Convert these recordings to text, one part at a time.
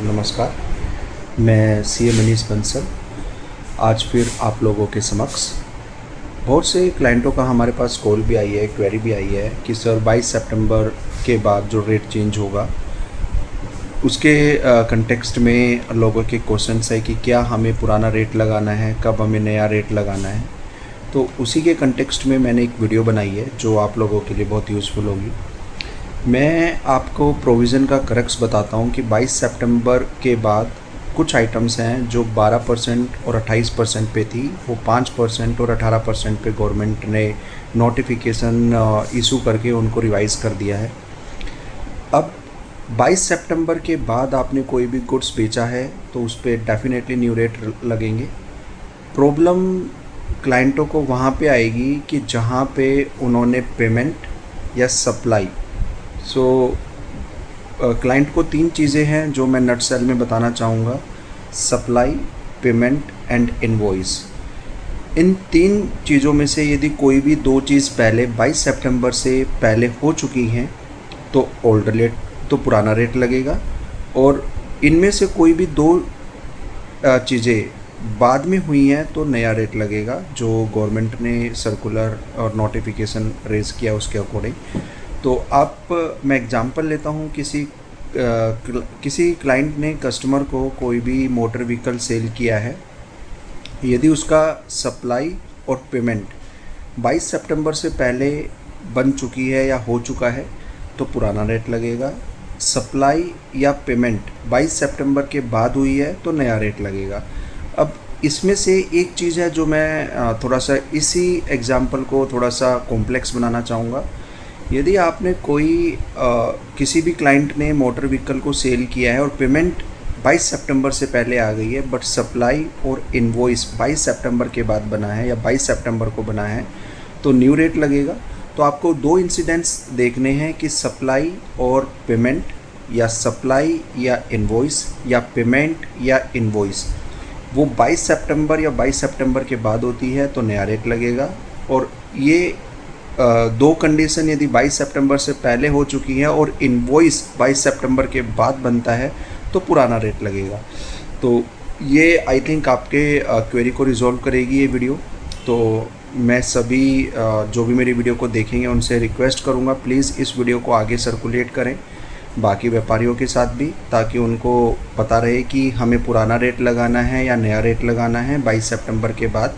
नमस्कार, मैं सीए मनीष बंसल आज फिर आप लोगों के समक्ष। बहुत से क्लाइंटों का हमारे पास कॉल भी आई है, क्वेरी भी आई है कि सर 22 सितंबर के बाद जो रेट चेंज होगा उसके कंटेक्स्ट में लोगों के क्वेश्चंस है कि क्या हमें पुराना रेट लगाना है, कब हमें नया रेट लगाना है। तो उसी के कंटेक्स्ट में मैंने एक वीडियो बनाई है जो आप लोगों के लिए बहुत यूज़फुल होगी। मैं आपको प्रोविज़न का क्रक्स बताता हूँ कि 22 सितंबर के बाद कुछ आइटम्स हैं जो 12% और 28% पे थी, वो 5% और 18% पे गवर्नमेंट ने नोटिफिकेशन इशू करके उनको रिवाइज़ कर दिया है। अब 22 सितंबर के बाद आपने कोई भी गुड्स बेचा है तो उस पर डेफिनेटली न्यू रेट लगेंगे। प्रॉब्लम क्लाइंटों को वहाँ पे आएगी कि जहाँ पे उन्होंने पेमेंट या सप्लाई क्लाइंट को तीन चीज़ें हैं जो मैं नटसेल में बताना चाहूँगा: सप्लाई, पेमेंट एंड इनवॉइस। इन तीन चीज़ों में से यदि कोई भी दो चीज़ पहले 22 सितंबर से पहले हो चुकी हैं तो ओल्ड रेट, तो पुराना रेट लगेगा, और इनमें से कोई भी दो चीज़ें बाद में हुई हैं तो नया रेट लगेगा, जो गवर्नमेंट ने सर्कुलर और नोटिफिकेशन रेज़ किया उसके अकॉर्डिंग। तो मैं एग्जांपल लेता हूँ, किसी क्लाइंट ने कस्टमर को कोई भी मोटर व्हीकल सेल किया है। यदि उसका सप्लाई और पेमेंट 22 सितंबर से पहले बन चुकी है या हो चुका है तो पुराना रेट लगेगा। सप्लाई या पेमेंट 22 सितंबर के बाद हुई है तो नया रेट लगेगा। अब इसमें से एक चीज़ है जो मैं थोड़ा सा इसी एग्जांपल को थोड़ा सा कॉम्प्लेक्स बनाना चाहूँगा। यदि आपने किसी भी क्लाइंट ने मोटर व्हीकल को सेल किया है और पेमेंट 22 सितंबर से पहले आ गई है, बट सप्लाई और इनवॉइस 22 सितंबर के बाद बना है या 22 सितंबर को बना है, तो न्यू रेट लगेगा। तो आपको दो इंसिडेंट्स देखने हैं कि सप्लाई और पेमेंट, या सप्लाई या इनवॉइस, या पेमेंट या इनवॉइस वो 22 सितंबर या 22 सितंबर के बाद होती है तो नया रेट लगेगा। और ये दो कंडीशन यदि 22 सितंबर से पहले हो चुकी है और इनवॉइस 22 सितंबर के बाद बनता है तो पुराना रेट लगेगा। तो ये आई थिंक आपके क्वेरी को रिजॉल्व करेगी ये वीडियो। तो मैं सभी जो भी मेरी वीडियो को देखेंगे उनसे रिक्वेस्ट करूँगा, प्लीज़ इस वीडियो को आगे सर्कुलेट करें बाकी व्यापारियों के साथ भी, ताकि उनको पता रहे कि हमें पुराना रेट लगाना है या नया रेट लगाना है 22 सितंबर के बाद।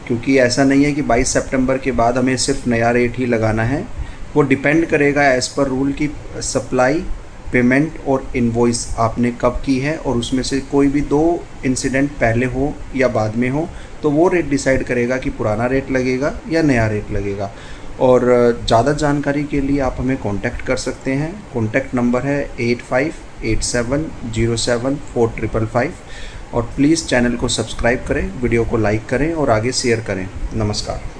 क्योंकि ऐसा नहीं है कि 22 सितंबर के बाद हमें सिर्फ नया रेट ही लगाना है, वो डिपेंड करेगा एज़ पर रूल की सप्लाई, पेमेंट और इनवॉइस आपने कब की है, और उसमें से कोई भी दो इंसिडेंट पहले हो या बाद में हो तो वो रेट डिसाइड करेगा कि पुराना रेट लगेगा या नया रेट लगेगा। और ज़्यादा जानकारी के लिए आप हमें कांटेक्ट कर सकते हैं। कांटेक्ट नंबर है 8587074555, और प्लीज़ चैनल को सब्सक्राइब करें, वीडियो को लाइक करें और आगे शेयर करें। नमस्कार।